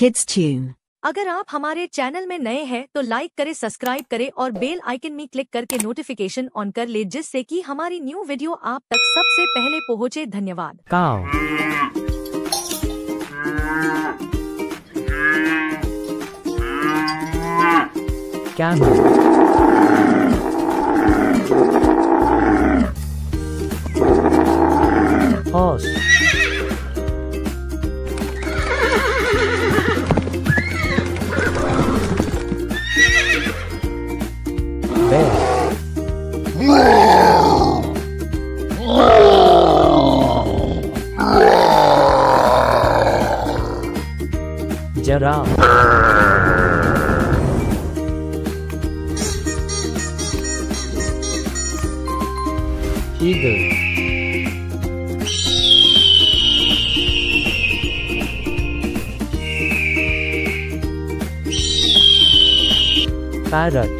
Kids Tune। अगर आप हमारे चैनल में नए हैं तो लाइक करें, सब्सक्राइब करें और बेल आइकन में क्लिक करके नोटिफिकेशन ऑन कर ले, जिससे कि हमारी न्यू वीडियो आप तक सबसे पहले पहुंचे। धन्यवाद। Cow. Camel. Horse. Bear. Giraffe. Eagle. Parrot.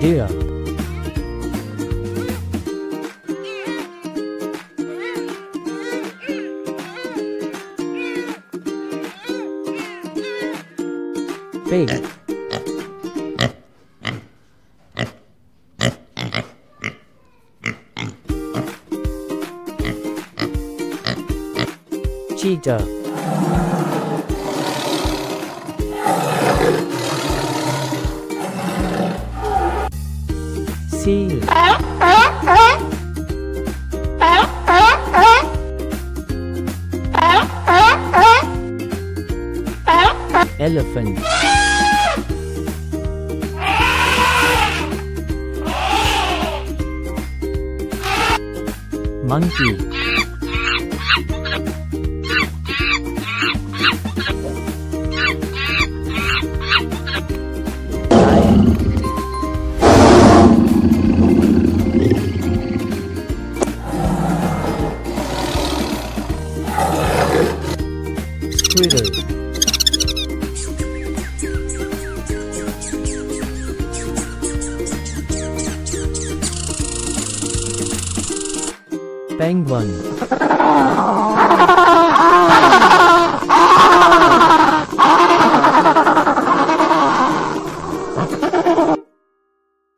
Deer. Pig. Cheetah. Seal. Elephant. Monkey. Lion. Squirrel. Penguin.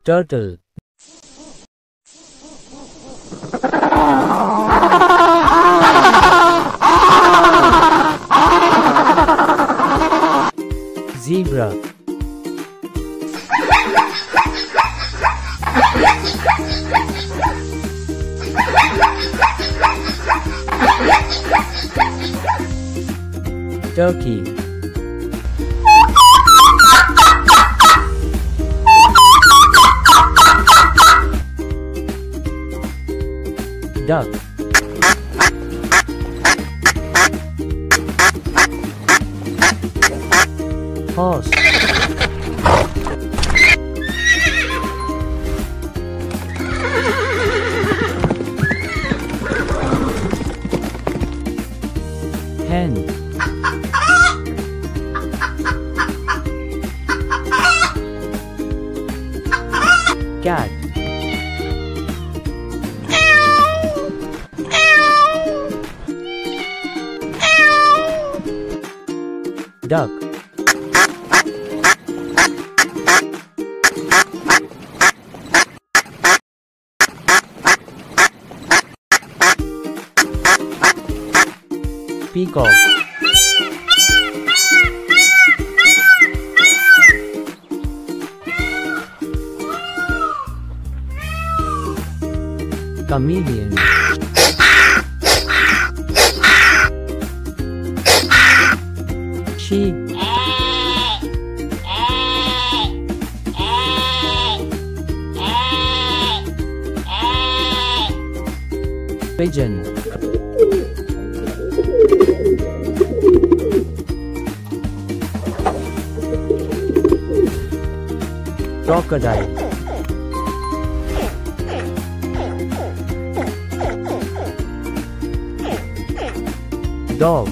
Turtle. Zebra. Turkey. Duck. Horse. Hen. Cat. Duck. Peacock. Chameleon. Sheep. Pigeon. Crocodile. Dog.